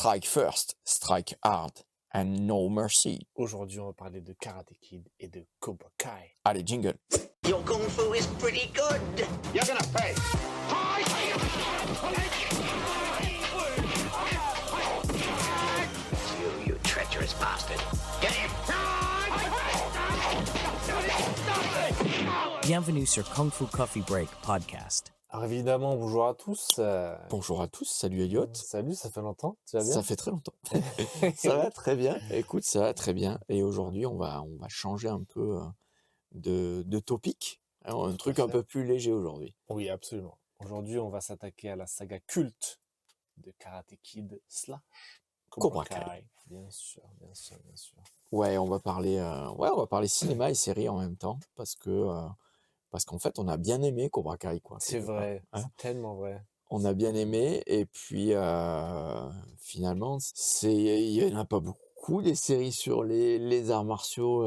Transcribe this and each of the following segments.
Strike first, strike hard, and no mercy. Aujourd'hui, on va parler de Karate Kid et de Cobra Kai. Allez, jingle. Your kung fu is pretty good. You're gonna pay. You treacherous bastard. Get him! Bienvenue sur Kung Fu Coffee Break podcast. Alors évidemment, bonjour à tous. Bonjour à tous, salut Elliot. Salut, ça fait longtemps. Tu vas bien? Ça fait très longtemps. Ça va très bien. Écoute, ça va très bien. Et aujourd'hui, on va changer un peu de topic. Alors, un truc un peu plus léger aujourd'hui. Oui, absolument. Aujourd'hui, on va s'attaquer à la saga culte de Karate Kid / Cobra Kai. Bien sûr, bien sûr, bien sûr. Ouais, on va parler cinéma et série en même temps parce qu'en fait, on a bien aimé Cobra Kai, quoi. C'est quelque part, vrai, hein. c'est tellement vrai. On a bien aimé et puis finalement, il y en a pas beaucoup des séries sur les arts martiaux,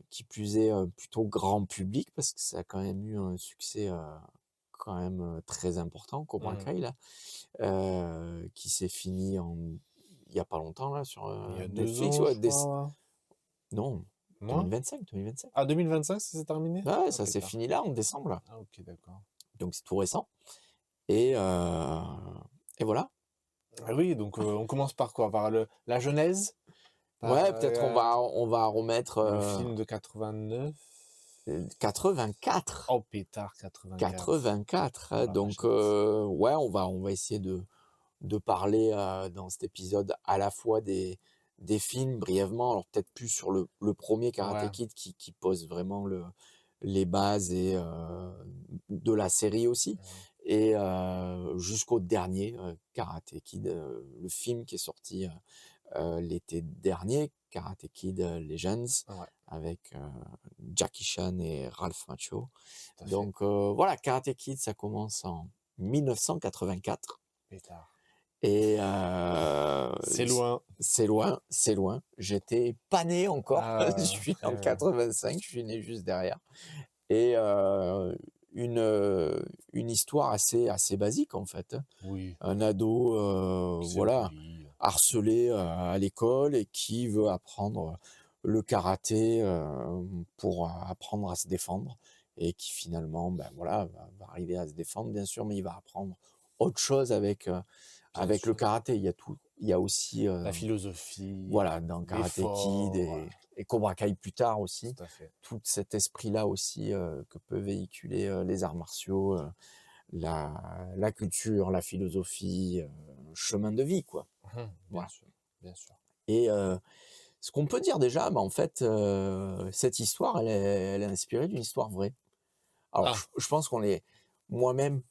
qui plus est plutôt grand public parce que ça a quand même eu un succès quand même très important, Cobra Kai là, qui s'est fini il y a pas longtemps là sur Il y a 2 Netflix, ans, ouais, je crois. non, Non 2025. Ah, 2025, ça s'est terminé? Ouais, Ah, ça s'est pétard. fini là en décembre là, Ah, ok, d'accord. donc c'est tout récent et voilà. Ah oui, donc on commence par quoi? Par la genèse? Ouais, peut-être on va remettre Le film de 89. 84. Oh, pétard, 84. 84, hein, Oh la donc vachette. ouais, on va essayer de parler dans cet épisode à la fois des films brièvement, alors peut-être plus sur le premier Karate Ouais. Kid qui pose vraiment les bases et de la série aussi, et jusqu'au dernier Karate Kid, le film qui est sorti l'été dernier, Karate Kid Legends, Ouais, avec Jackie Chan et Ralph Macchio. tout à fait. Donc voilà, Karate Kid, ça commence en 1984 Pétard. et C'est loin. c'est loin. J'étais pas né encore. Ah, Je suis né en ouais. 85, je suis né juste derrière. Et une histoire assez basique en fait, hein. Oui, Un ado, c'est voilà, poli. harcelé à l'école et qui veut apprendre le karaté pour apprendre à se défendre, et qui finalement, ben voilà, va arriver à se défendre bien sûr, mais il va apprendre autre chose avec Bien le sûr. karaté. Il y a aussi La philosophie, voilà, dans Karate Kid l'effort. et Cobra Kai plus tard aussi, Tout à fait. tout cet esprit-là aussi que peut véhiculer les arts martiaux, la culture, la philosophie, chemin de vie, quoi. Bien Voilà. sûr, bien sûr. Et ce qu'on peut dire déjà, bah, en fait, cette histoire, elle est inspirée d'une histoire vraie. Alors, Ah. je pense qu'on est moi-même,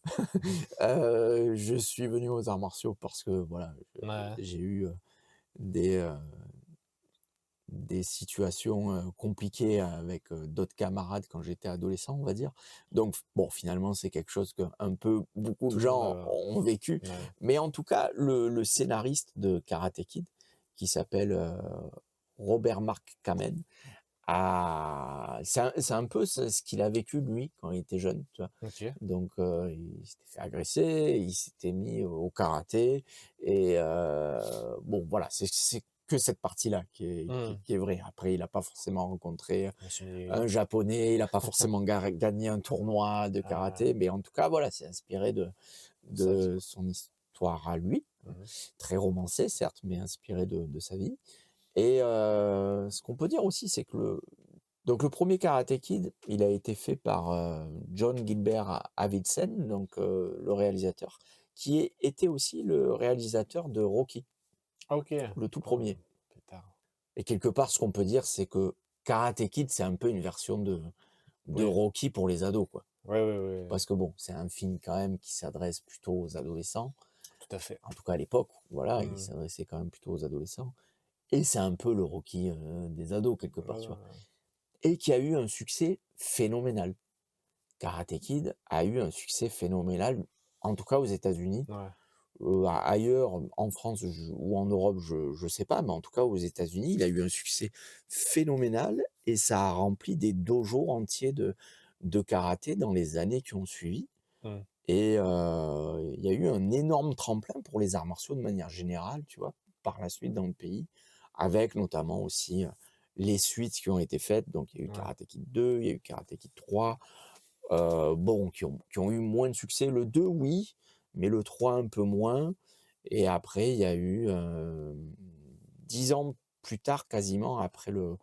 je suis venu aux arts martiaux parce que voilà, Ouais. j'ai eu des situations compliquées avec d'autres camarades quand j'étais adolescent, on va dire. Donc bon, finalement, c'est quelque chose que un peu beaucoup de Tout le gens monde ont vécu. Ouais. Mais en tout cas, le scénariste de Karate Kid, qui s'appelle Robert Mark Kamen, c'est un peu ce qu'il a vécu lui quand il était jeune, tu vois. Ok. Donc il s'était fait agresser, il s'était mis au karaté, et bon voilà, c'est que cette partie-là qui est vraie. Après, il n'a pas forcément rencontré un japonais, il n'a pas forcément gagné un tournoi de karaté, mais en tout cas voilà, c'est inspiré de son histoire à lui, très romancée certes, mais inspiré de sa vie. Et ce qu'on peut dire aussi, c'est que le premier Karate Kid, il a été fait par John Gilbert Avildsen, donc le réalisateur, qui était aussi le réalisateur de Rocky, Ok. le tout Oh, premier. pétard. Et quelque part, ce qu'on peut dire, c'est que Karate Kid, c'est un peu une version de Oui. Rocky pour les ados, quoi. Ouais. Parce que bon, c'est un film quand même qui s'adresse plutôt aux adolescents. Tout à fait. En tout cas à l'époque, voilà, il s'adressait quand même plutôt aux adolescents. Et c'est un peu le Rocky des ados, quelque part, tu vois. Et qui a eu un succès phénoménal. Karate Kid a eu un succès phénoménal, en tout cas aux États-Unis. Ouais. Ailleurs, en France ou en Europe, je sais pas, mais en tout cas aux États-Unis, il a eu un succès phénoménal et ça a rempli des dojos entiers de karaté dans les années qui ont suivi. Et il y a eu un énorme tremplin pour les arts martiaux de manière générale, tu vois, par la suite dans le pays, avec notamment aussi, les suites qui ont été faites. Donc il y a eu Ouais. Karate Kid 2, il y a eu Karate Kid 3, bon, qui ont eu moins de succès. Le 2, oui, mais le 3 un peu moins. Et après, il y a eu, 10 ans plus tard, quasiment après le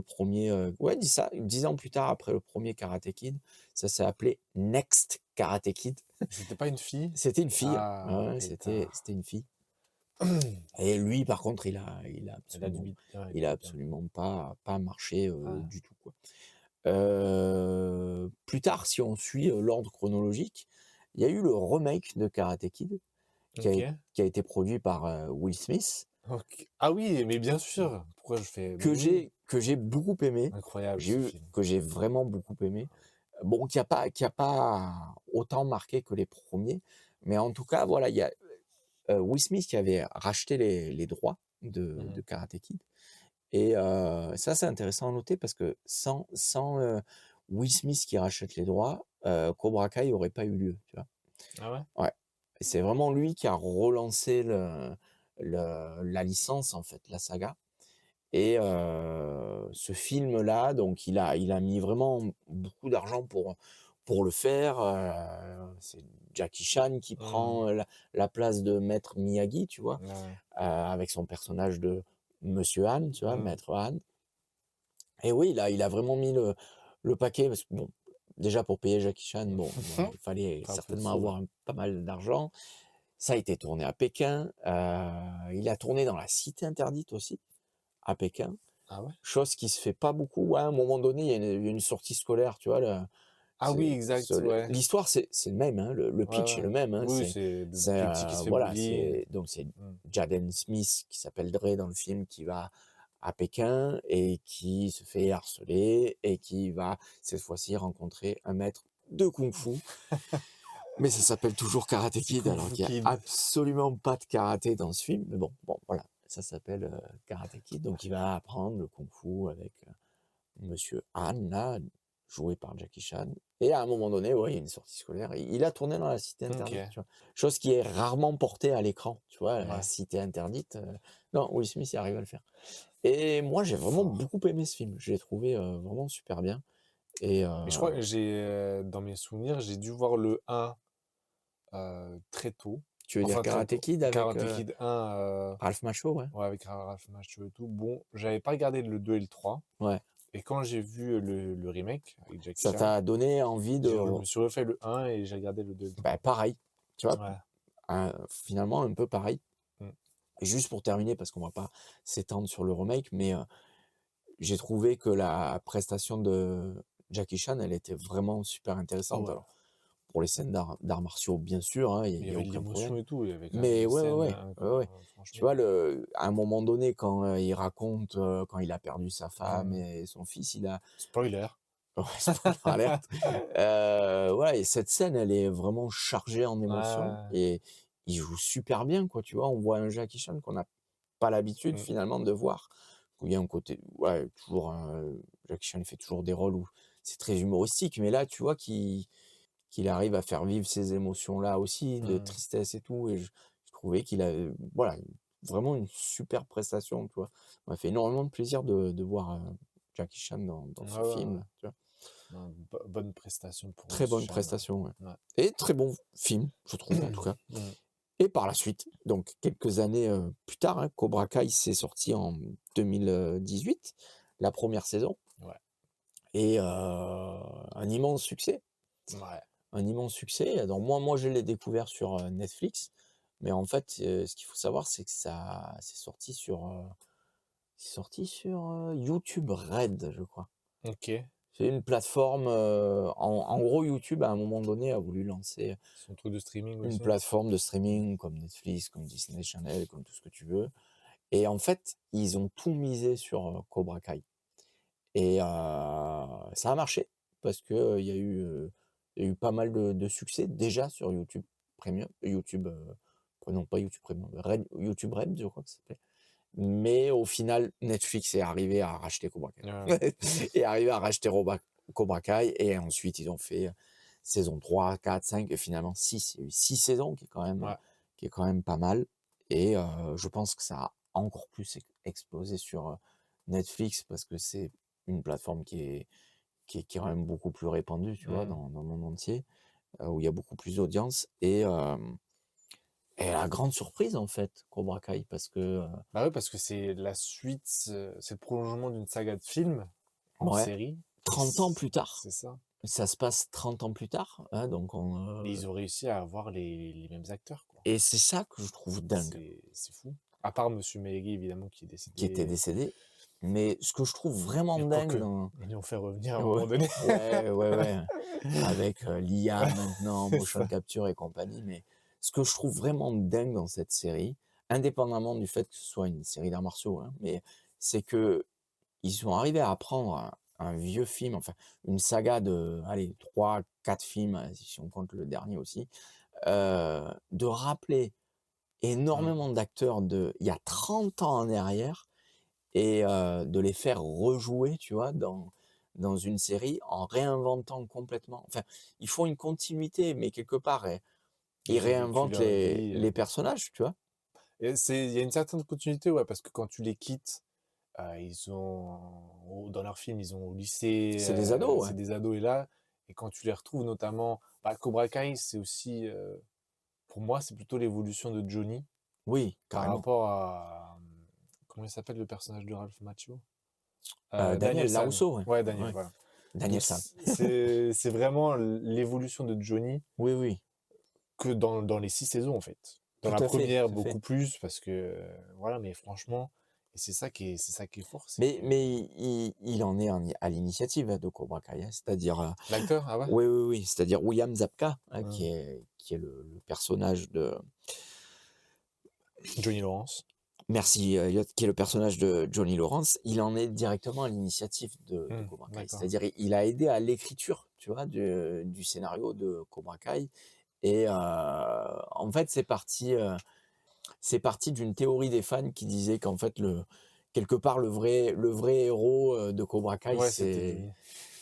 premier, ouais, 10 ans plus tard après le premier Karate Kid, ça s'est appelé Next Karate Kid. C'était pas une fille? C'était une fille, ouais, Ah, ouais, putain. c'était une fille. Et lui, par contre, il a Elle a absolument du ouais, il a bien. absolument pas marché, Ah, du tout, quoi. Plus tard, si on suit, l'ordre chronologique, il y a eu le remake de Karate Kid qui a é OK. qui a été produit par, Will Smith, OK. Ah oui, mais bien sûr! Pourquoi je fais mais que oui! j'ai beaucoup aimé. Incroyable ce film. Que j'ai vraiment beaucoup aimé. Bon, qui a pas autant marqué que les premiers, mais en tout cas, voilà, il y a, Will Smith qui avait racheté les droits de Mmh. Karate Kid. Et ça, c'est intéressant à noter parce que sans, Will Smith qui rachète les droits, Cobra Kai aurait pas eu lieu, tu vois? Ah ouais? Ouais. Et c'est vraiment lui qui a relancé la licence, en fait, la saga. Et ce film-là, donc il a mis vraiment beaucoup d'argent pour le faire. C'est Jackie Chan qui Mmh. prend, la place de Maître Miyagi, tu vois? Ouais. Avec son personnage de Monsieur Han, tu vois? Mmh. Maître Han. Et oui, il a vraiment mis le paquet parce que bon, déjà pour payer Jackie Chan, bon, voilà, il fallait Faut un peu de certainement sous, ouais. avoir pas mal d'argent. Ça a été tourné à Pékin, il a tourné dans la cité interdite aussi, à Pékin. Ah ouais? Chose qui se fait pas beaucoup. Ouais, à un moment donné, il y a une sortie scolaire, tu vois? Ah oui, exact, ouais. L'histoire, c'est le même, hein, le Ouais, pitch est ouais. le même, hein. Oui, c'est le C'est, plus petit qui se fait voilà, bully. c'est Mmh. Jaden Smith, qui s'appelle Dre dans le film, qui va à Pékin et qui se fait harceler et qui va, cette fois-ci, rencontrer un maître de kung-fu. Mais ça s'appelle toujours Karate C'est Kid, Kung alors Fu qu'il y a Kid. absolument pas de karaté dans ce film. Mais bon, voilà, ça s'appelle, Karate Kid. Donc il va apprendre le kung-fu avec, Monsieur Han, là, joué par Jackie Chan. Et à un moment donné, ouais, il y a une sortie scolaire. Il a tourné dans la cité interdite, OK. tu vois? Chose qui est rarement portée à l'écran, tu vois? La Ouais. cité interdite, non, Will Smith, il arrive à le faire. Et moi, j'ai vraiment Fort. beaucoup aimé ce film. Je l'ai trouvé, vraiment super bien. Et Mais je crois que dans mes souvenirs, j'ai dû voir le 1, très tôt. tu veux dire Enfin très Karate tôt. Kid avec, Karate Kid 1, Ralph Macchio, ouais? ouais, avec Ralph Macchio et tout. Bon, j'avais pas regardé le 2 et le 3. Ouais. Et quand j'ai vu le remake avec Jackie Ça Chan, t'a donné envie de je re me suis refait le 1 et j'ai regardé le 2 et le 3. bah, pareil, tu vois? Ouais. Finalement un peu pareil. Mmh. Et juste pour terminer, parce qu'on va pas s'étendre sur le remake, mais j'ai trouvé que la prestation de Jackie Chan, elle était vraiment super Ah intéressante. ouais. Alors, pour les scènes d'arts martiaux, bien sûr, hein, Il y y a avait de aucun problème. l'émotion et tout, il y avait quand même Mais des ouais, ouais, scènes ouais, ouais, ouais. Tu franchement. vois, à un moment donné, quand, il raconte, quand il a perdu sa femme Mmh. et son fils, il a Spoiler. ouais, spoiler alert. Ouais, et cette scène, elle est vraiment chargée en émotions Ouais. et il joue super bien, quoi, tu vois? On voit un Jackie Chan qu'on n'a pas l'habitude Mmh. finalement de voir. Où il y a un côté ouais, toujours Jackie Chan, il fait toujours des rôles où c'est très humoristique, mais là, tu vois qu'il arrive à faire vivre ces émotions-là aussi, de Mmh. tristesse et tout. Et je trouvais qu'il a, voilà, vraiment une super prestation, tu vois? Ça m'a fait énormément de plaisir de voir, Jackie Chan dans Ouais, ce ouais, ouais. film-là, tu vois? Non, bonne prestation pour Très Jackie bonne Chan, prestation, ouais. ouais. Ouais. Et très bon film, je trouve, en tout cas. Mmh. Et par la suite, donc quelques années, plus tard, hein, Cobra Kai, c'est sorti en 2018, la première saison. Ouais. Et un immense succès, Ouais. un immense succès. Alors moi je l'ai découvert sur, Netflix, mais en fait, ce qu'il faut savoir, c'est que ça c'est sorti sur, YouTube Red, je crois. OK. C'est une plateforme, en gros, YouTube, à un moment donné, a voulu lancer Son truc de streaming une aussi? plateforme de streaming comme Netflix, comme Disney Channel, comme tout ce que tu veux. Et en fait, ils ont tout misé sur, Cobra Kai. Et ça a marché parce que, il y a eu pas mal de succès déjà sur YouTube Premium, YouTube, non pas YouTube Premium, Red, YouTube Red, je crois que ça s'appelait. Mais au final, Netflix est arrivé à racheter Cobra Kai. Ouais. Est arrivé à racheter Cobra Kai et ensuite ils ont fait saison 3, 4, 5 et finalement 6. Il y a eu 6 saisons Ouais. qui est quand même pas mal et je pense que ça a encore plus explosé sur, Netflix parce que c'est une plateforme qui est quand même beaucoup plus répandue, tu vois, Mmh. dans le monde entier, où il y a beaucoup plus d'audience et la grande surprise, en fait, Cobra Kai parce que, Bah, ouais, parce que c'est la suite, c'est le prolongement d'une saga de films en ouais, série et 30 ans plus tard, c'est ça. ça se passe 30 ans plus tard, hein, donc Et ils ont réussi à avoir les mêmes acteurs, quoi. et c'est ça que je trouve dingue, C'est fou. À part Monsieur Miyagi, évidemment, qui est qui était décédé, décédé, mais ce que je trouve vraiment mais dingue quoique, dans ils l'ont fait revenir à un ouais, moment donné. ouais, ouais, ouais, avec, l'IA maintenant, C'est motion ça. capture et compagnie, mais ce que je trouve vraiment dingue dans cette série, indépendamment du fait que ce soit une série d'arts martiaux, hein, mais c'est qu'ils sont arrivés à prendre un vieux film, enfin, une saga de, allez, 3, 4 films, si on compte le dernier aussi, de rappeler Mmh. énormément d'acteurs de il y a 30 ans en arrière et de les faire rejouer, tu vois, dans une série en réinventant complètement enfin, ils font une continuité, mais quelque part, ils Ils ont vécu réinventent leur vie, les personnages, tu vois? et il y a une certaine continuité, ouais, parce que quand tu les quittes, ils ont dans leurs films, ils ont au lycée, C'est des ados, ouais. c'est des ados et là et quand tu les retrouves notamment, bah, Cobra Kai, c'est aussi, pour moi, c'est plutôt l'évolution de Johnny Oui, par carrément. rapport à, comment il s'appelle le personnage de Ralph Macchio? Daniel Daniel San. Larusso, ouais. Ouais, Daniel, Ouais, voilà. Daniel Donc San. c'est vraiment l'évolution de Johnny Oui, oui, que dans les 6 saisons, en fait. Dans tout la à fait, première tout à fait. beaucoup plus parce que, voilà, mais franchement et c'est ça qui est fort, c'est que Mais il en est à l'initiative, hein, de Cobra Kai, hein, c'est-à-dire, l'acteur, ah ouais? oui, oui, oui, c'est-à-dire William Zabka, hein, Mmh. qui est le personnage de Johnny Lawrence. merci, Elliot, qui est le personnage de Johnny Lawrence, il en est directement à l'initiative de Mmh, Cobra Kai. d'accord. C'est-à-dire, il a aidé à l'écriture, tu vois, du scénario de Cobra Kai et en fait, c'est parti d'une théorie des fans qui disait qu'en fait, quelque part, le vrai héros, de Cobra Kai, Ouais, c'était Johnny.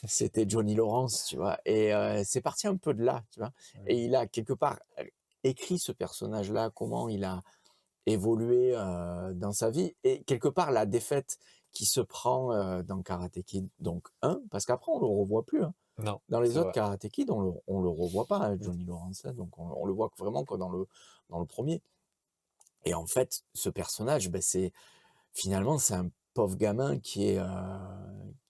c'était Johnny Lawrence, tu vois? Et c'est parti un peu de là, tu vois? Mmh. Et il a quelque part, écrit ce personnage-là, comment il a évolué, dans sa vie et quelque part la défaite qu'il se prend, dans Karate Kid, donc parce qu'après on le revoit plus, hein. Non, Dans les c'est autres vrai. Karate Kid, on le revoit pas, hein, Mmh. Johnny Lawrence, hein, donc on le voit que vraiment que dans le premier. Et en fait, ce personnage, beh, finalement, c'est un pauvre gamin Qui a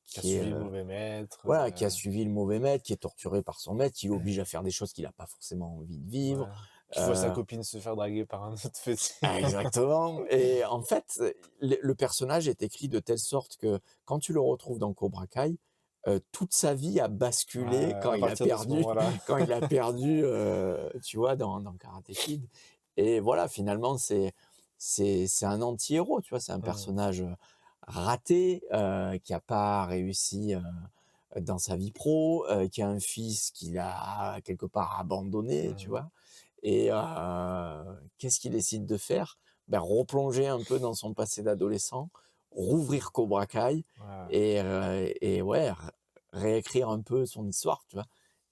qui est, suivi le mauvais maître, voilà, qui a suivi le mauvais maître, qui est torturé par son maître, qui l'oblige à faire des choses qu'il a pas forcément envie de vivre, ouais, qui voit sa heu copine se faire draguer par un autre fessier. exactement et en fait, le personnage est écrit de telle sorte que quand tu le retrouves dans Cobra Kai, toute sa vie a Ouais, basculé à partir de ce moment-là. quand il a perdu, tu vois, dans Karate Kid et voilà, finalement, c'est un anti-héros, tu vois? C'est un Mmh. personnage, raté, qui a pas réussi, dans sa vie pro, qui a un fils qu'il a quelque part abandonné, tu Mmh. vois? Et qu'est-ce qu'il décide de faire? Ben, replonger un peu dans son passé d'adolescent, rouvrir Cobra Kai Ouais. et ouais, réécrire un peu son histoire, tu vois?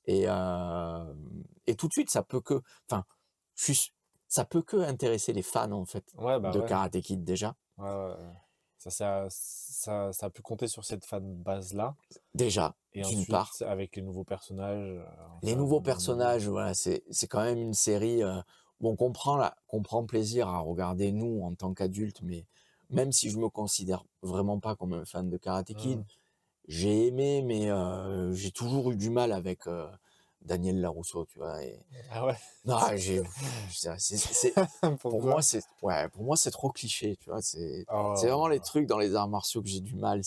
Et et tout de suite, ça peut que enfin, je suis s ça peut que intéresser les fans, en fait, Ouais, bah, de ouais. Karate Kid déjà. Ouais, ouais, ouais. Ça a pu compter sur cette fan base-là Déjà, et d'une part. ensuite avec les nouveaux personnages, Les ça a nouveaux bombardé. personnages, voilà, c'est quand même une série, bon qu'on prend plaisir à regarder nous en tant qu'adultes, mais même si je me considère vraiment pas comme un fan de Karate Kid, Mmh. j'ai aimé, mais j'ai toujours eu du mal avec, Daniel Larusso, tu vois? Et Ah ouais? non, c'est pour Pourquoi? moi, c'est ouais, pour moi, c'est trop cliché, tu vois? C'est vraiment les Oh! trucs dans les arts martiaux que j'ai du mal.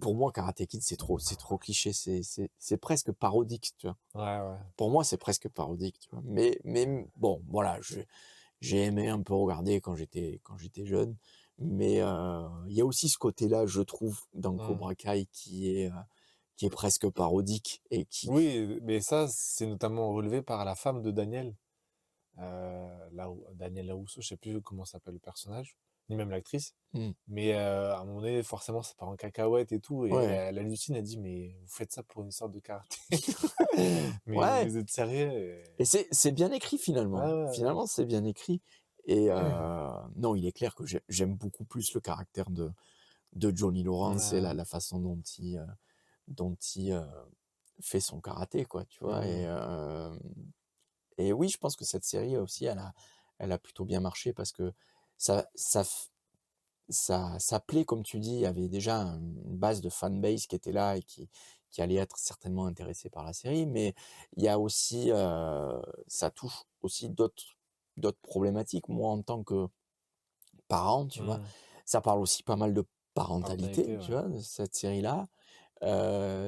Pour moi, Karate Kid, c'est trop cliché, c'est presque parodique, tu vois? Ouais, ouais. Pour moi, c'est presque parodique, tu vois? Mais bon, voilà, j'ai aimé un peu regarder quand j'étais jeune, mais il y a aussi ce côté-là, je trouve, dans Mmh. Cobra Kai qui est presque parodique et qui Oui, mais ça, c'est notamment relevé par la femme de Daniel, Daniel Larusso, je sais plus comment s'appelle le personnage, ni même l'actrice. Mmh. Mais à un moment donné, forcément, ça part en cacahuète et tout. Et Ouais. la Lucine a dit, mais vous faites ça pour une sorte de karaté. Mais Ouais vous êtes sérieux? et c'est bien écrit Ouais, finalement. ouais, ouais. Finalement, c'est bien écrit et non, il est clair que j'aime beaucoup plus le caractère de Johnny Lawrence et Ouais. la façon dont il, fait son karaté quoi, tu vois? Mmh. Et oui, je pense que cette série aussi, elle a plutôt bien marché parce que ça ça f ça plaît comme tu dis. Il y avait déjà une base de fanbase qui était là et qui allait être certainement intéressée par la série, mais il y a aussi, ça touche aussi d'autres problématiques. Moi, en tant que parent, tu vois, Mmh. ça parle aussi pas mal de Parentalité, parentalité, tu ouais. vois, cette série-là.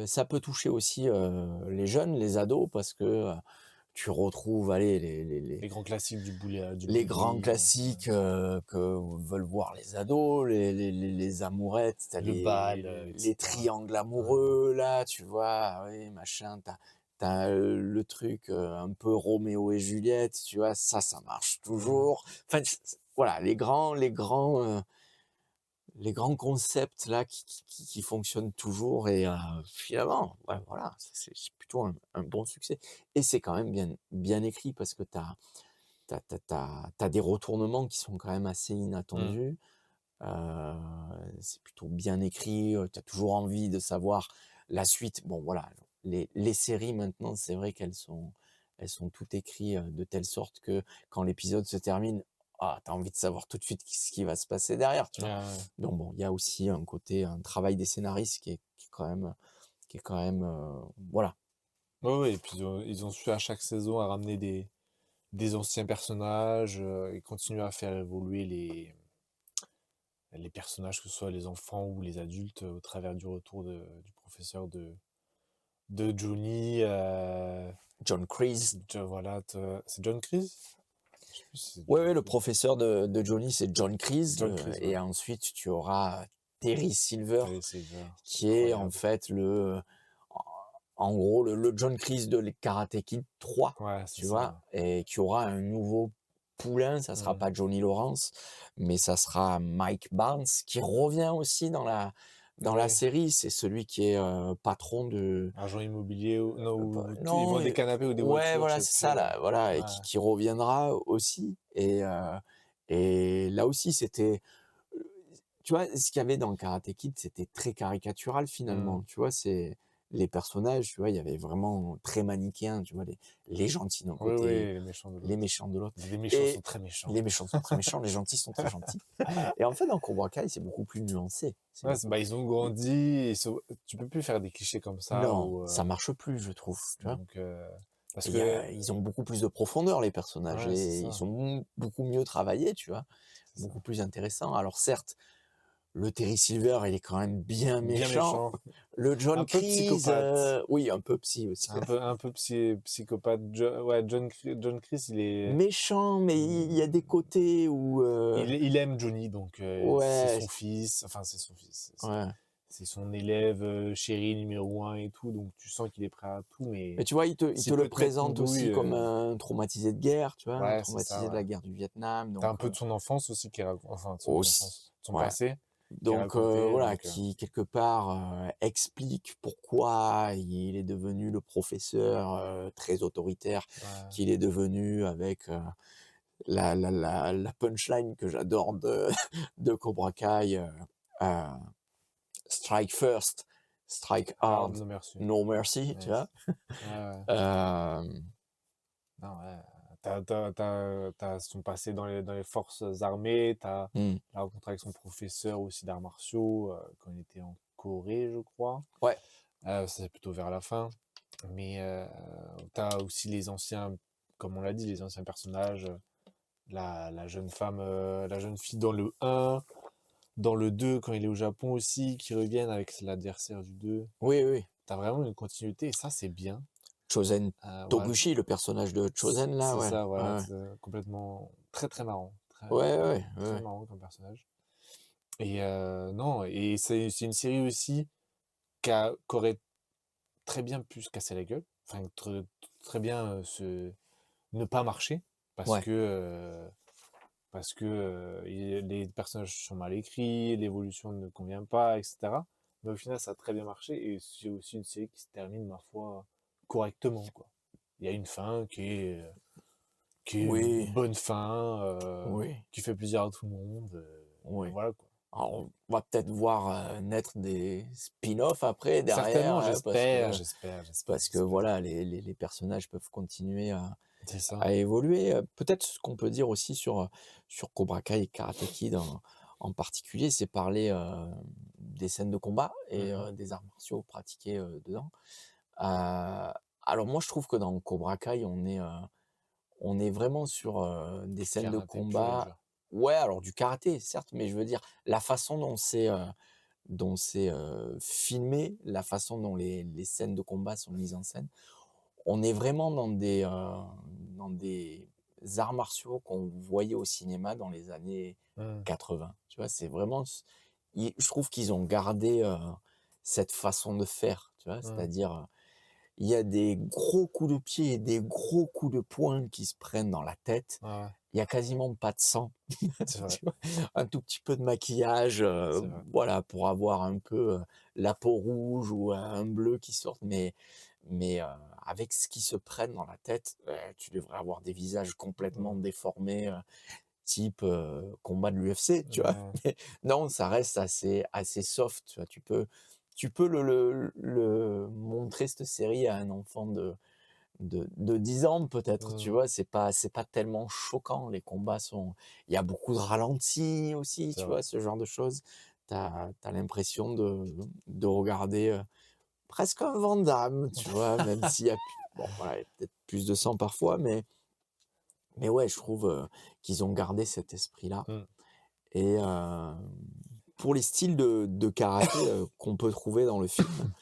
Ça peut toucher aussi, les jeunes, les ados parce que, tu retrouves, allez, Les grands classiques du les grands bully, classiques, que veulent voir les ados, les amourettes, tu le bal, les etc. triangles Mmh. amoureux là, tu vois? Oui, machin, tu as le truc, un peu Roméo et Juliette, tu vois? Ça marche Mmh. toujours. Enfin, voilà, les grands concepts là qui fonctionnent toujours et finalement, ouais, voilà, c'est plutôt un bon succès et c'est quand même bien écrit parce que tu as des retournements qui sont quand même assez Mmh. inattendus. Heu, c'est plutôt bien écrit, tu as toujours envie de savoir la suite. Bon voilà, les séries maintenant, c'est vrai elles sont toutes écrites, de telle sorte que quand l'épisode se termine, ah, tu as envie de savoir tout de suite ce qui va se passer derrière, tu Ouais, vois? ouais. Donc bon, il y a aussi un travail des scénaristes qui est quand même, voilà. Ouais, ouais, et puis ils ont su à chaque saison à ramener des anciens personnages, et continuer à faire évoluer les personnages, que ce soit les enfants ou les adultes, au travers du retour du professeur de Johnny. John Kreese. Voilà, c'est John Cleese? Je sais plus si c'est Ouais, John ouais, le Cleese. professeur de Johnny, c'est John Kreese, John Cleese, et voilà. ensuite tu auras Terry Silver, Terry Silver, qui est en incroyable. fait en en gros le John Kreese de les Karate Kid 3, Ouais, c'est tu vois? ça. Et qui aura un nouveau poulain, ça sera Mmh. pas Johnny Lawrence, mais ça sera Mike Barnes, qui revient aussi dans la Ouais, série. C'est celui qui est, patron de agent immobilier ou non, ou tout, ils non, vendent des canapés ou des ouais, voitures, je voilà, sais c'est plus. ça là, voilà, et Ouais, qui reviendra aussi et là aussi c'était, heu, tu vois, ce qu'il y avait dans Karate Kid, c'était très caricatural mmh. finalement, tu vois? C'est les personnages, tu vois, il y avait vraiment très manichéen, tu vois? Les gentils d'un Oui, côté, oui, les méchants de les l'autre. méchants de l'autre Les méchants sont et très méchants. les méchants sont très méchants, les gentils sont très gentils et en fait, dans Cobra Kai, c'est beaucoup plus nuancé, c'est Ouais, beaucoup bah, ils ont grandi, tu peux plus faire des clichés comme ça non, ou ça marche plus, je trouve, tu vois? donc parce Et que ils ont beaucoup plus de profondeur les personnages ouais, c'est et ils ça, sont beaucoup mieux travaillés, tu vois? c'est ça. Beaucoup plus intéressants. Alors certes, le Terry Silver, il est quand même bien Bien méchant. méchant, Le John un peu Kreese, psychopathe, oui, un peu psy aussi. un peu psychopathe. Ouais, John Chris, Méchant, mais il y a des mmh, côtés où, il aime Johnny, donc c'est ouais, son fils, enfin c'est son fils, ouais. c'est son élève, chéri numéro un et tout, donc tu sens qu'il est prêt à tout, Mais mais tu vois, il te s'il le peut te mettre une présente aussi douille, comme un traumatisé de guerre, tu vois? Un ouais, c'est ça, traumatisé de ouais. la guerre du Vietnam, T'as donc un peu de son enfance aussi enfin de son aussi, enfance, de son ouais. passé qui est Donc raconté, voilà, donc qui quelque part, explique pourquoi il est devenu le professeur, très autoritaire ouais. qu'il est devenu avec, la punchline que j'adore de Cobra Kai, heu, «Strike first, strike Ah, hard, non merci. no mercy», tu vois? Yes. Ouais, ouais. Hem, Non, ouais, tu son passé dans les forces armées, t'as mmh, la rencontre avec son professeur aussi d'arts martiaux, quand il était en Corée, je crois. ouais, Ça, c'est plutôt vers la fin. Mais tu aussi les anciens, comme on l'a dit, les anciens personnages, la jeune femme, la jeune fille dans le un, dans le 2 quand il est au Japon aussi, qui reviennent avec l'adversaire du 2. oui, oui, oui. T'as vraiment une continuité et ça, c'est bien. Chozen Voilà, Toguchi, le personnage de Chozen là, c'est ouais, ça, ouais, voilà, ouais. complètement très, très marrant, très, Ouais, ouais, ouais, très ouais. marrant comme personnage. Et non, et c'est une série aussi qui aurait très bien pu se casser la gueule, enfin très bien ne pas marcher parce Ouais. que parce que les personnages sont mal écrits, l'évolution ne convient pas, etc. Mais au final, ça a très bien marché et c'est aussi une série qui se termine, ma foi, correctement, quoi. Il y a une fin qui est une Oui, bonne fin, oui, qui fait plaisir à tout le monde. Et oui. voilà, quoi. Alors, on va peut-être voir naître des spin-offs après, derrière, Certainement, hein, parce que j'espère. voilà, les personnages peuvent continuer C'est ça. à évoluer. Peut-être ce qu'on peut dire aussi sur Cobra Kai et Karate Kid en particulier, c'est parler des scènes de combat et Mhm. des arts martiaux pratiqués dedans. Euh, alors moi, je trouve que dans Cobra Kai, on est vraiment sur des Du scènes de karaté pur et combat. dur. Ouais, alors du karaté, certes, mais je veux dire, la façon dont c'est filmé, la façon dont les scènes de combat sont mises en scène, on est vraiment dans des arts martiaux qu'on voyait au cinéma dans les années Mhm. 80. Tu vois, c'est vraiment, je trouve qu'ils ont gardé cette façon de faire, tu vois, Mhm. c'est-à-dire, il y a des gros coups de pied et des gros coups de poing qui se prennent dans la tête. Ouais, ouais, Il y a quasiment pas de sang. c'est vrai, Tu vois? Un tout petit peu de maquillage, c'est vrai. voilà, pour avoir un peu, la peau rouge ou un bleu qui sortent, mais avec ce qu'ils se prennent dans la tête, tu devrais avoir des visages complètement Mhm. déformés, type, combat de l'UFC, tu vois? Ouais, Mais non, ça reste assez soft, tu vois? Tu peux le montrer cette série à un enfant de 10 ans peut-être, tu mhm. vois? C'est pas tellement choquant, les combats sont il y a beaucoup de ralentis aussi, C'est tu vrai. vois? Ce genre de choses. Tu as l'impression de regarder, presque un Van Damme, tu vois? Même s'il y a bon voilà, il y a peut-être plus de sang parfois, mais ouais, je trouve, qu'ils ont gardé cet esprit-là Mhm. et pour les styles de karaté, qu'on peut trouver dans le film,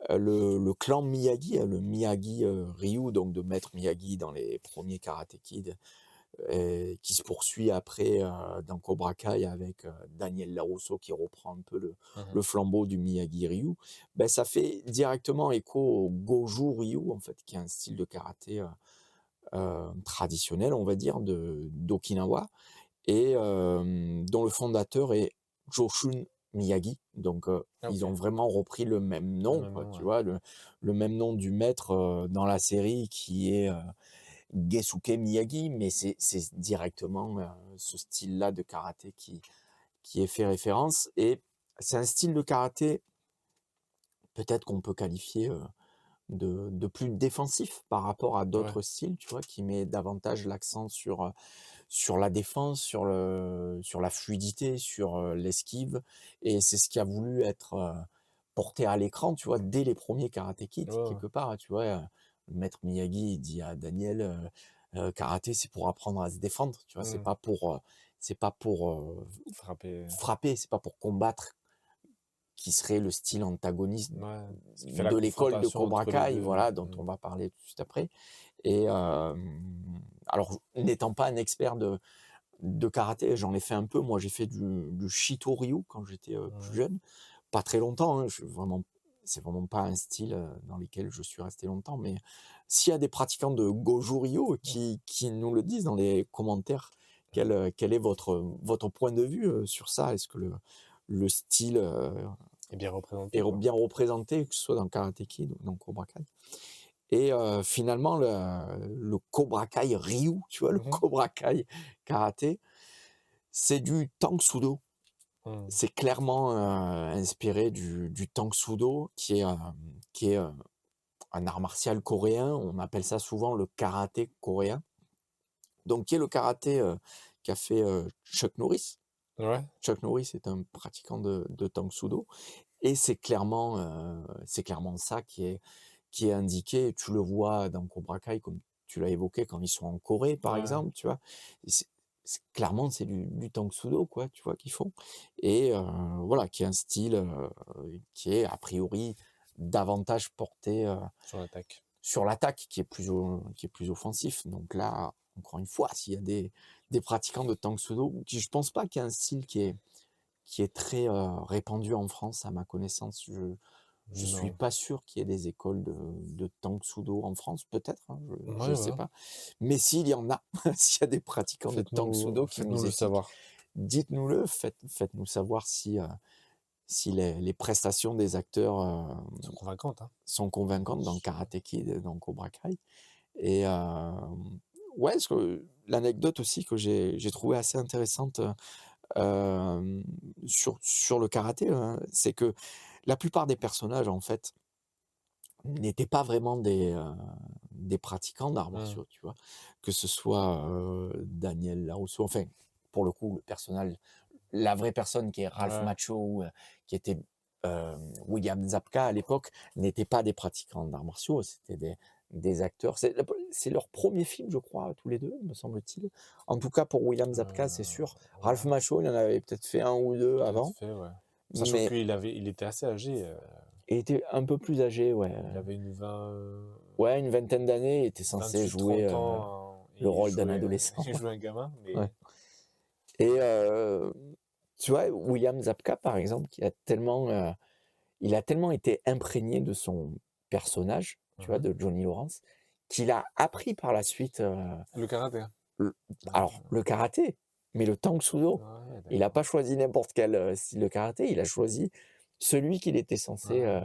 le clan Miyagi, le Miyagi, Ryu, donc de maître Miyagi dans les premiers Karate Kid, qui se poursuit après, dans Cobra Kai avec, Daniel LaRusso qui reprend un peu le Mhm. flambeau du Miyagi Ryu. Ben ça fait directement écho au Goju Ryu, en fait, qui est un style de karaté, traditionnel, on va dire, d'Okinawa et dont le fondateur est Joshun Miyagi. Donc, Ah, ils ok, ont vraiment repris le même le nom, même quoi, nom, tu ouais. vois? Le même nom du maître, dans la série qui est, Geisuke Miyagi, mais c'est directement, ce style-là de karaté qui est fait référence et c'est un style de karaté, peut-être qu'on peut qualifier, de plus défensif par rapport à Ouais. d'autres styles, tu vois? Qui met davantage l'accent sur la défense, sur la fluidité, sur, l'esquive et c'est ce qui a voulu être, porté à l'écran, tu vois? Dès les premiers Karate Kid, Ouais, ouais. quelque part, tu vois? Le maître Miyagi, il dit à Daniel, «Karaté, c'est pour apprendre à se défendre», tu vois? Mhm. C'est pas pour, Frapper. frapper, c'est pas pour combattre, qui serait le style antagoniste Ouais. Ce qui fait la de l'école de confrontation Cobra entre les Kai, deux. voilà, dont Mhm. on va parler tout de suite après et alors n'étant pas un expert de karaté, j'en ai fait un peu. Moi, j'ai fait du Shitoryu quand j'étais, plus Mhm. jeune. Pas très longtemps, hein, c'est vraiment pas un style, dans lequel je suis resté longtemps, mais s'il y a des pratiquants de Goju Ryu qui nous le disent dans les commentaires, quel est votre point de vue, sur ça? Est-ce que le style, Et bien représenté, est quoi. bien représenté, que ce soit dans Karate Kid ou dans Cobra Kai? Et finalement le Cobra Kai Ryu, tu vois? Le Mhm. Cobra Kai karaté, c'est du Tang Soo Do. Mhm. C'est clairement, inspiré du Tang Soo Do qui est, un art martial coréen. On appelle ça souvent le karaté coréen. Donc qui est le karaté, qu'a fait, Chuck Norris. Ouais. Chuck Norris est un pratiquant de Tang Soo Do et c'est clairement ça qui est indiqué. Tu le vois dans Cobra Kai, comme tu l'as évoqué, quand ils sont en Corée, par Ouais. exemple, tu vois? C'est clairement, c'est du Tang Soo Do, quoi, tu vois, qu'ils font et voilà, qui est un style, qui est a priori davantage porté, Sur l'attaque. sur l'attaque, qui est plus offensif. Donc là, encore une fois, s'il y a des pratiquants de Tang Soo Do, qui je pense pas qu'il y a un style qui est très, répandu en France à ma connaissance. Je suis Non. pas sûr qu'il y ait des écoles de Tang Soo Do en France, peut-être, hein, je Ouais, sais voilà. pas. Mais s'il y en a, s'il y a des pratiquants de Tang Soo Do qui Faites-nous nous le écoutent, savoir. dites-nous-le, faites-nous savoir si les prestations des acteurs C'est convaincante, hein. sont convaincantes dans Karate Kid et dans Cobra Kai. Et ouais, l'anecdote aussi que j'ai trouvé assez intéressante sur le karaté, hein, c'est que la plupart des personnages, en fait, n'étaient pas vraiment des pratiquants d'arts Mmh. martiaux, tu vois. Que ce soit Daniel Larusso, enfin, pour le coup, le personnage, la vraie personne qui est Ralph Ouais. Macchio, ou qui était William Zabka à l'époque, n'étaient pas des pratiquants d'arts martiaux, c'était des acteurs. C'est leur premier film, je crois, tous les deux, me semble-t-il. En tout cas, pour William Zabka, c'est sûr. Ralph Ouais, Macchio, il en avait peut-être fait un ou deux peut-être avant, fait, ouais. Sachant mais il était assez âgé, il était un peu plus âgé, ouais. il avait Ouais, une vingtaine d'années, il était censé jouer 28-30 ans, et le rôle d'un adolescent. il jouait un gamin, Ouais. mais Et tu vois, William Zabka, par exemple, il a tellement été imprégné de son personnage, tu vois, mmh de Johnny Lawrence, qu'il a appris par la suite, le karaté? le alors Ah, le karaté, mais le Tang Soo Do. ouais, Il a d'accord. pas choisi n'importe quel, style de karaté, il a choisi celui qu'il était censé, Ouais.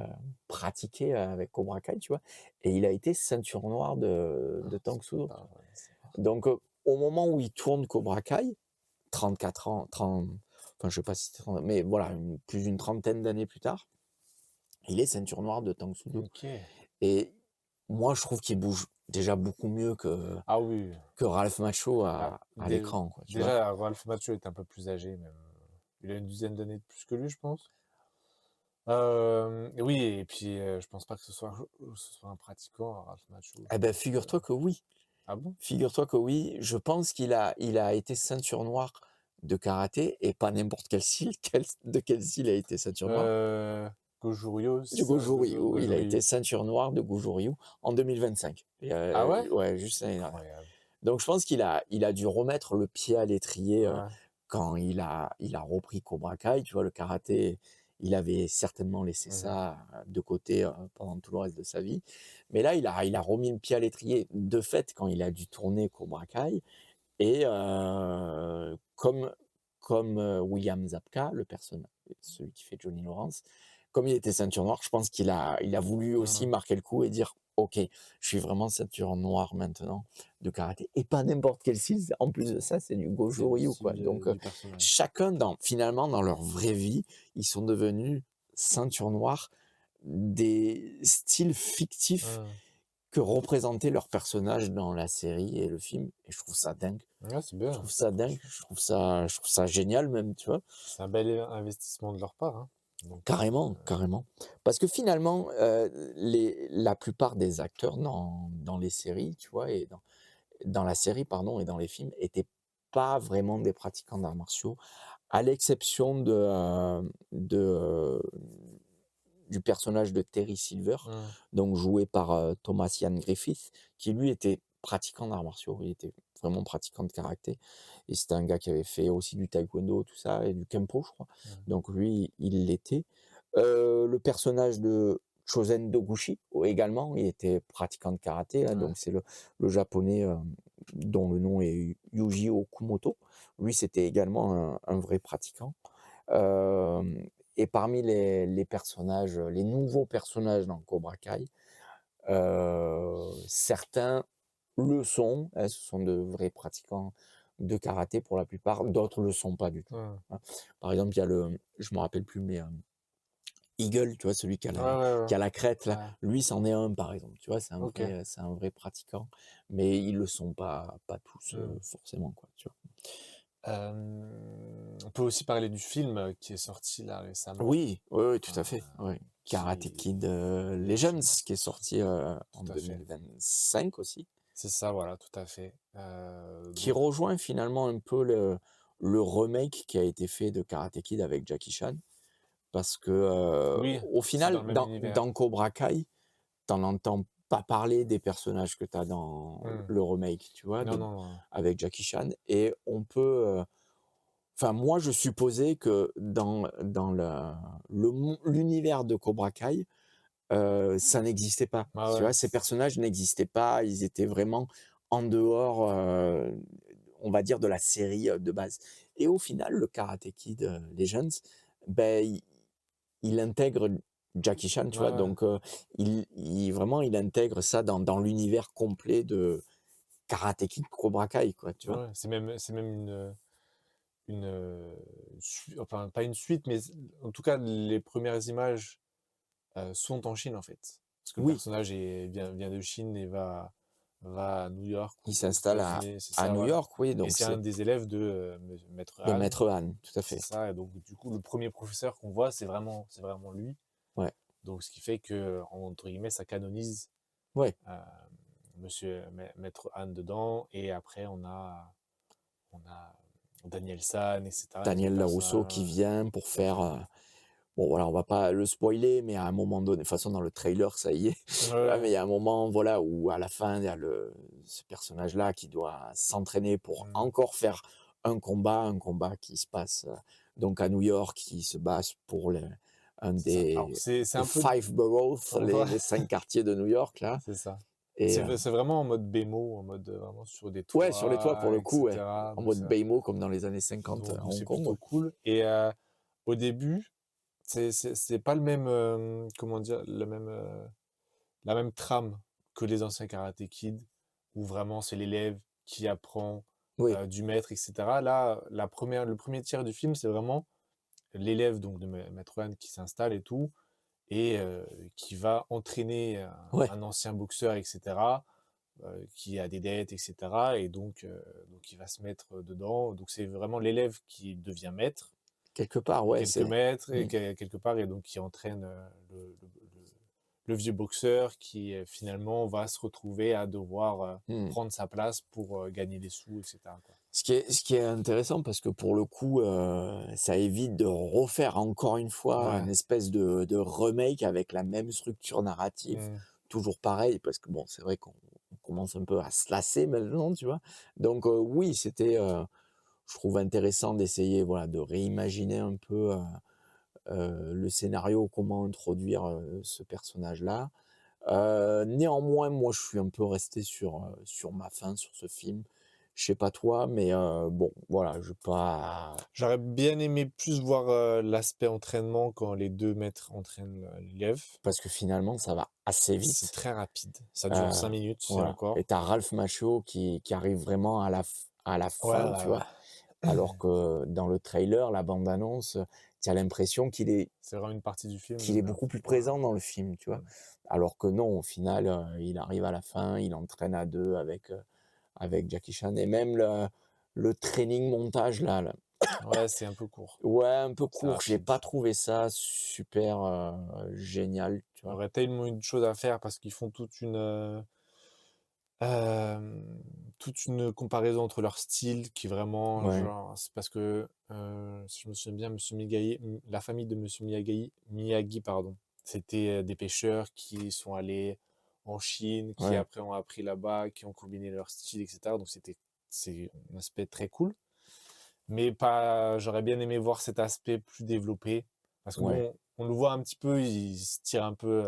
pratiquer, avec Cobra Kai, tu vois? Et il a été ceinture noire de Tang Soo Do, Pas tu vois? vrai, c'est pas Donc, au moment où il tourne Cobra Kai, 34 ans, 30, enfin je sais pas si c'est 30, mais voilà, plus d'une trentaine d'années plus tard, il est ceinture noire de Tang Soo Do. OK. Et moi je trouve qu'il bouge déjà beaucoup mieux Ah oui, que Ralph Macchio ah, à l'écran, quoi, tu vois? déjà Ralph Macchio est un peu plus âgé même, il a une dizaine d'années de plus que lui, je pense. Oui, et puis, je pense pas que ce soit un pratiquant, Ralph Macchio, je Eh ben, pense que figure-toi que oui. ah bon? Figure-toi que oui, je pense qu'il a été ceinture noire de karaté, et pas n'importe quel style. De quel style a été ceinture noire? Heu, Goju-Ryu, Du c'est ça? Goju-Ryu. Il a Goju-Ryu. été ceinture noire de Goju-Ryu en 2025. Et Ah ouais? ouais, juste l'année dernière. Incroyable. Donc je pense qu'il a dû remettre le pied à l'étrier, Ouais. quand il a repris Cobra Kai, tu vois? Le karaté, il avait certainement laissé Mmh. ça de côté, pendant tout le reste de sa vie. Mais là, il a remis le pied à l'étrier. De fait, quand il a dû tourner Cobra Kai, et comme William Zabka, celui qui fait Johnny Lawrence, comme il était ceinture noire, je pense qu'il a voulu aussi Mmh. marquer le coup et dire: «OK, je suis vraiment ceinture noire maintenant de karaté», et pas n'importe quel style. En plus de ça, c'est du C'est le Goju-Ryu, quoi. style, Donc du personnage. chacun finalement dans leur vraie vie, ils sont devenus ceinture noire des styles fictifs Mmh. que représentaient leurs personnages dans la série et le film, et je trouve ça dingue. Ouais, c'est Je bien. trouve ça dingue, je trouve ça génial même, tu vois? C'est un bel investissement de leur part, hein. Donc Carrément, carrément. Parce que finalement, la plupart des acteurs dans les séries, tu vois? Et dans la série, pardon, et dans les films, étaient pas vraiment des pratiquants d'arts martiaux, à l'exception du personnage de Terry Silver, mmh. donc joué par, Thomas Ian Griffith, qui lui était pratiquant d'arts martiaux. Il était vraiment pratiquant de karaté, et c'était un gars qui avait fait aussi du taekwondo, tout ça, et du kempo, je crois. Mmh. Donc lui, il l'était. Le personnage de Chosen Doguchi, également, il était pratiquant de karaté, hein, Ouais. donc c'est le japonais, dont le nom est Yuji Okumoto. Lui, c'était également un vrai pratiquant. Hem Et parmi les personnages, les nouveaux personnages dans Cobra Kai, certains le sont, hein, ce sont de vrais pratiquants de karaté pour la plupart, d'autres le sont pas du tout, Mmh. hein. Par exemple, il y a je me rappelle plus, mais Eagle, tu vois? Celui qui a Ouais, la ouais, ouais. qui a la crête là, Ouais. lui, c'en est un par exemple, tu vois? OK. C'est un vrai pratiquant, mais ils le sont pas tous, Mmh. forcément, quoi, tu vois? On peut aussi parler du film, qui est sorti là récemment, Oui, oui, oui, tout heu, à fait, ouais. Karate qui Kid, Legends, Legends, qui est sorti, en tout à fait. 2025 aussi, C'est ça, voilà, tout à fait. qui Donc rejoint finalement un peu le remake qui a été fait de Karate Kid avec Jackie Chan. Parce que, oui, au c'est dans final, le même dans univers. Cobra Kai, tu entends pas parler des personnages que tu as dans Mmh. le remake, tu vois? Non, non, non. Avec Jackie Chan, et on peut, enfin moi je supposais que dans l'univers de Cobra Kai, ça n'existait pas. Ah Tu ouais. vois? Ces personnages n'existaient pas, ils étaient vraiment en dehors, on va dire de la série, de base et au final, le Karate Kid, Legends, beh, il intègre Jackie Chan, tu Ouais, vois? ouais. Donc il vraiment, il intègre ça dans l'univers complet de Karate Kid, Cobra Kai, quoi, tu vois? Ouais, c'est même une, enfin pas une suite, mais en tout cas les premières images, sont en Chine, en fait. Parce que le Oui, personnage vient de Chine et va à New York il ou aux s'installe États-Unis, c'est à ça, New voilà. York, oui, Et donc c'est un c'est des élèves de, Maître de Han, Maître Han, tout à c'est fait. ça et donc du coup, le premier professeur qu'on voit, c'est vraiment lui. Ouais, Donc ce qui fait que, entre guillemets, ça canonise, ouais, heu, Maître Han dedans et après on a Daniel San et cetera, les autres Daniel Larousseau qui personnages, vient pour tout à faire, fait. bon voilà, on va pas le spoiler, mais à un moment donné de toute façon dans le trailer, ça y est, Ouais, tu vois? ouais. Mais il y a un moment, voilà, où à la fin, il y a ce personnage-là qui doit s'entraîner pour Mmh. encore faire un combat qui se passe, donc à New York, qui se base pour un C'est ça. Alors des c'est the un peu 5 boroughs, ouais, les 5 quartiers de New York là c'est ça. et C'est vraiment en mode BMO, en mode, vraiment sur des ouais, sur les toits pour toits le et coup, ouais, cetera, en donc mode Baymo comme dans les années 50 à Hong c'est Kong, ouais. plutôt cool et au début, c'est pas le même, comment dire? La même trame que les anciens Karate Kid, où vraiment c'est l'élève qui apprend, Oui, du maître et cetera. Là, le premier tiers du film, c'est vraiment l'élève donc de Maître One qui s'installe et tout et qui va entraîner ouais, un ancien boxeur et cetera, qui a des dettes et cetera et donc il va se mettre dedans. Donc c'est vraiment l'élève qui devient maître, quelque part, ouais, quelques c'est maîtres et mmh, quelque part et donc qui entraîne, le vieux boxeur qui, finalement va se retrouver à devoir, mmh. prendre sa place pour, gagner des sous et cetera, quoi. Ce qui est intéressant parce que pour le coup, ça évite de refaire encore une fois un Ouais. espèce de remake avec la même structure narrative, Mmh. toujours pareil parce que bon, c'est vrai qu'on commence un peu à se lasser maintenant, tu vois? Donc oui, c'était, je trouve intéressant d'essayer, voilà, de réimaginer un peu, le scénario, comment introduire, ce personnage-là. Néanmoins, moi, je suis un peu resté sur ma faim sur ce film. Je sais pas toi, mais bon, voilà, je pas J'aurais bien aimé plus voir, l'aspect entraînement quand les 2 maîtres entraînent l'élève. parce que finalement, ça va assez C'est vite. très rapide. Ça dure Heu, 5 minutes et voilà et encore. tu Ralph Macchio qui arrive vraiment à la Ouais, fin, ouais, tu ouais. vois? Alors que dans le trailer, la bande annonce, tu as l'impression C'est vraiment une partie du film, qu'il est mais beaucoup plus ouais. présent dans le film, tu vois? Mmh. Alors que non, au final, il arrive à la fin, il entraîne à 2 avec Jackie Chan et même le training montage là, Ouais, c'est un peu court. ouais, un peu C'est court, j'ai rapide. pas trouvé ça super, génial, tu Il y vois? aurait tellement une chose à faire parce qu'ils font toute une comparaison entre leurs styles qui vraiment Ouais, genre c'est parce que, si je me souviens bien, Monsieur la famille de Monsieur Miyagi, pardon, c'était, des pêcheurs qui sont allés en Chine, qui ouais, après ont appris là-bas, qui ont combiné leurs styles et cetera, donc c'est un aspect très cool. Mais pas j'aurais bien aimé voir cet aspect plus développé parce que ouais. bon, on le voit un petit peu, ils se tirent un peu,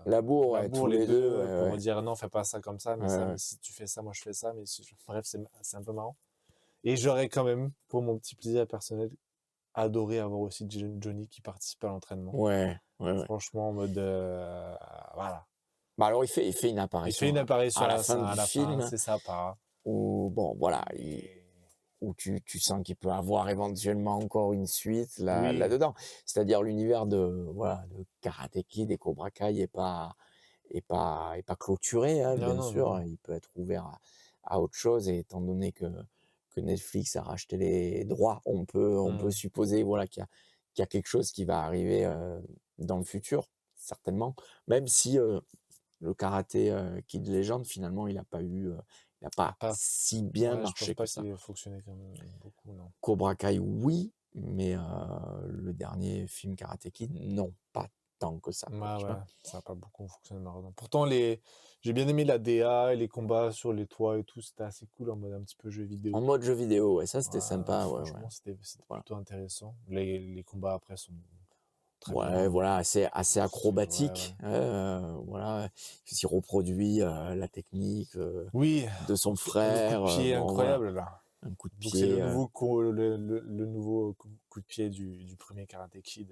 La bourre, la ouais, bourre tous les les 2, 2 ouais, pour ouais, dire: «Non, fais pas ça comme ça, ouais, mais ouais. si tu fais ça, moi je fais ça», mais si je bref, c'est un peu marrant et j'aurais quand même, pour mon petit plaisir personnel, adoré avoir aussi Johnny qui participe à l'entraînement. Ouais, ouais, ouais. Franchement en mode, voilà. Bah, alors il fait une Il fait apparition une apparition à la fin à du la fin, film c'est sympa, où bon, voilà, mais où tu sens qu'il peut avoir éventuellement encore une suite oui, là-dedans. C'est-à-dire l'univers voilà, de Karate Kid et Cobra Kai est pas clôturé, hein, non, bien non, non, sûr, non. il peut être ouvert à autre chose et étant donné que Netflix a racheté les droits, on peut Mmh. supposer, voilà, qu'il y a quelque chose qui va arriver, dans le futur, certainement. Même si, le Karaté, Kid Legend finalement il a pas Pas si bien Ouais, je pense marché pas que ça. qu'il ait fonctionné comme, beaucoup, non. Cobra Kai, oui, mais le dernier film Karate Kid, non, pas tant que ça, quoi, Ouais, tu ouais, vois? ça a pas beaucoup fonctionné malheureusement. Pourtant j'ai bien aimé la DA et les combats sur les toits et tout, c'était assez cool en mode un petit peu jeu En vidéo. mode jeu vidéo, ouais, ça Ouais, c'était sympa, ouais, ouais, franchement, c'était voilà. plutôt intéressant. Les combats après sont très Ouais, bien. voilà, assez C'est ouais, acrobatique, ouais. voilà. Il reproduit, la technique, Oui, de son le coup de frère, pied bon voilà, incroyable là. un coup de Donc c'est le pied, nouveau le nouveau coup de pied du 1er Karate Kid,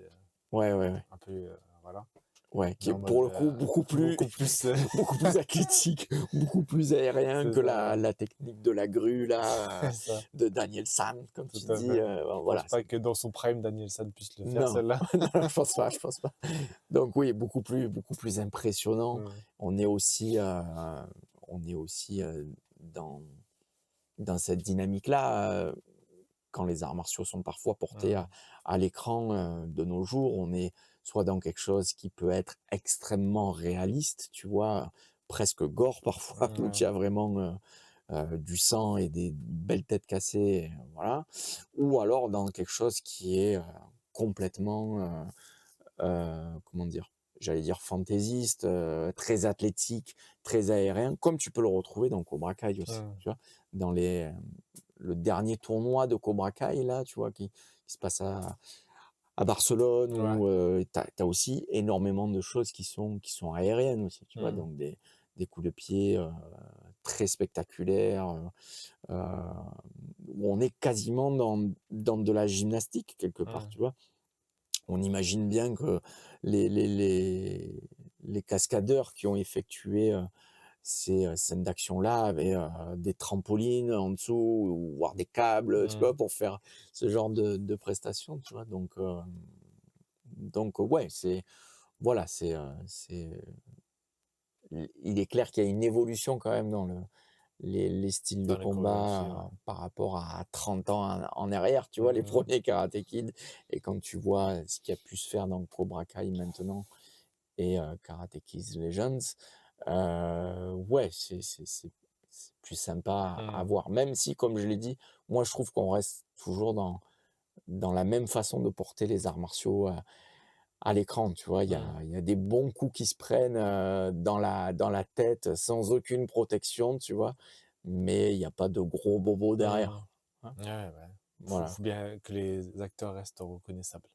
ouais, ouais, ouais, un peu, voilà. ouais, qui Mais est en mode, pour le coup beaucoup plus, beaucoup plus athlétique, beaucoup plus aérien c'est que ça, la technique de la grue là, c'est ça, de Daniel San, comme tout tu à dis, fait. bon Je pense voilà, pas que dans son prime, Daniel San puisse le faire non, celle-là. non, je pense pas, je pense pas. Donc oui, beaucoup plus impressionnant. Mmh. On est aussi, dans cette dynamique-là, quand les arts martiaux sont parfois portés Mmh. à l'écran, de nos jours, on est soit dans quelque chose qui peut être extrêmement réaliste, tu vois? Presque gore parfois, où Ouais. il y a vraiment, du sang et des belles têtes cassées, voilà. Ou alors dans quelque chose qui est, complètement, comment dire? J'allais dire fantaisiste, très athlétique, très aérien, comme tu peux le retrouver dans Cobra Kai aussi, Mmh. tu vois? Dans le dernier tournoi de Cobra Kai là, tu vois? Qui se passe à Barcelone Ouais. où, tu as aussi énormément de choses qui sont aériennes aussi, tu vois? Mmh. Donc des coups de pied, très spectaculaires, où on est quasiment dans de la gymnastique quelque part, Mmh. tu vois? On imagine bien que les les les les cascadeurs qui ont effectué, ces, scènes d'action-là avaient, des trampolines en dessous ou voire des câbles, tu Mmh. vois? Pour faire ce genre de prestations, tu vois? Donc ouais, c'est voilà, il est clair qu'il y a une évolution quand même dans les styles de Dans les chorégraphies, ouais. combat, par rapport à 30 ans en arrière, tu vois? Les Mmh. premiers Karate Kid et quand tu vois ce qui a pu se faire dans Cobra Kai maintenant et Karate Kid Legends, ouais, c'est plus sympa à Mmh. voir. Même si, comme je l'ai dit, moi je trouve qu'on reste toujours dans la même façon de porter les arts martiaux, à l'écran, tu vois? Mmh. Il y a des bons coups qui se prennent, dans la tête sans aucune protection, tu vois? Mais il y a pas de gros bobos Mmh. derrière, hein? Ouais, ouais. Voilà. Faut bien que les acteurs restent reconnaissables.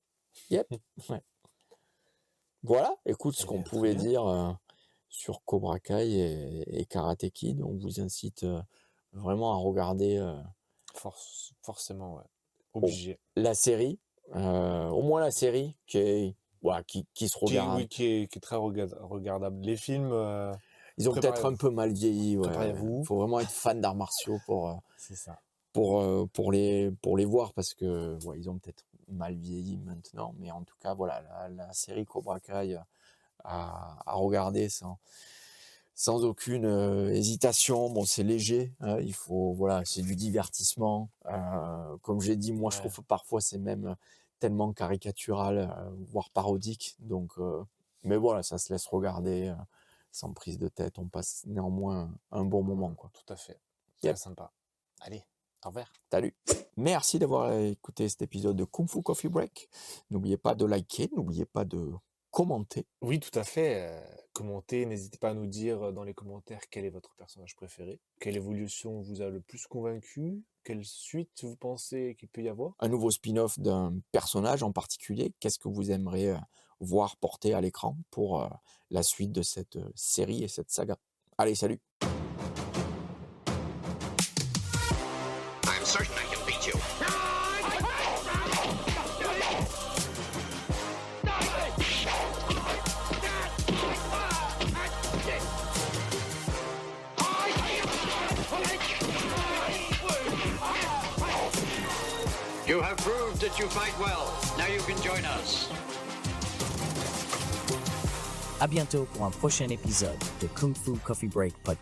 Yep, ouais. Voilà, écoute ce Eh qu'on bien, très pouvait bien. dire, sur Cobra Kai et Karate Kid. On vous incite, vraiment à regarder, Forcément, ouais. au Obligé. la série, au moins la série qui est voilà, qui se regarde. Oui, qui est très regardable. Les films, Ils ont peut-être un préparez-vous. peu mal vieilli, ouais, ouais, ouais. Préparez-vous. Faut vraiment être fan d'arts martiaux C'est ça. pour les voir parce que, ouais, ils ont peut-être mal vieilli maintenant, mais en tout cas, voilà, la série Cobra Kai, à regarder sans aucune, hésitation. Bon, c'est léger, hein, il faut voilà, c'est du divertissement. Comme j'ai dit, moi, je Ouais. trouve que parfois, c'est même, tellement caricatural, voire parodique, donc mais voilà, ça se laisse regarder, sans prise de tête. On passe néanmoins un bon moment, quoi. Tout à fait. Très Yep. sympa. Allez, au revoir. Salut. Merci d'avoir écouté cet épisode de Kung Fu Coffee Break. N'oubliez pas de liker, n'oubliez pas de commenter. Oui, tout à fait. Commentez, n'hésitez pas à nous dire dans les commentaires quel est votre personnage préféré, quelle évolution vous a le plus convaincu, quelle suite vous pensez qu'il peut y avoir. Un nouveau spin-off d'un personnage en particulier. Qu'est-ce que vous aimeriez voir porter à l'écran pour la suite de cette série et cette saga? Allez, salut! I'm certain I can beat you. You have proved that you fight well. Now you can join us. À bientôt pour un prochain épisode de Kung Fu Coffee Break Podcast.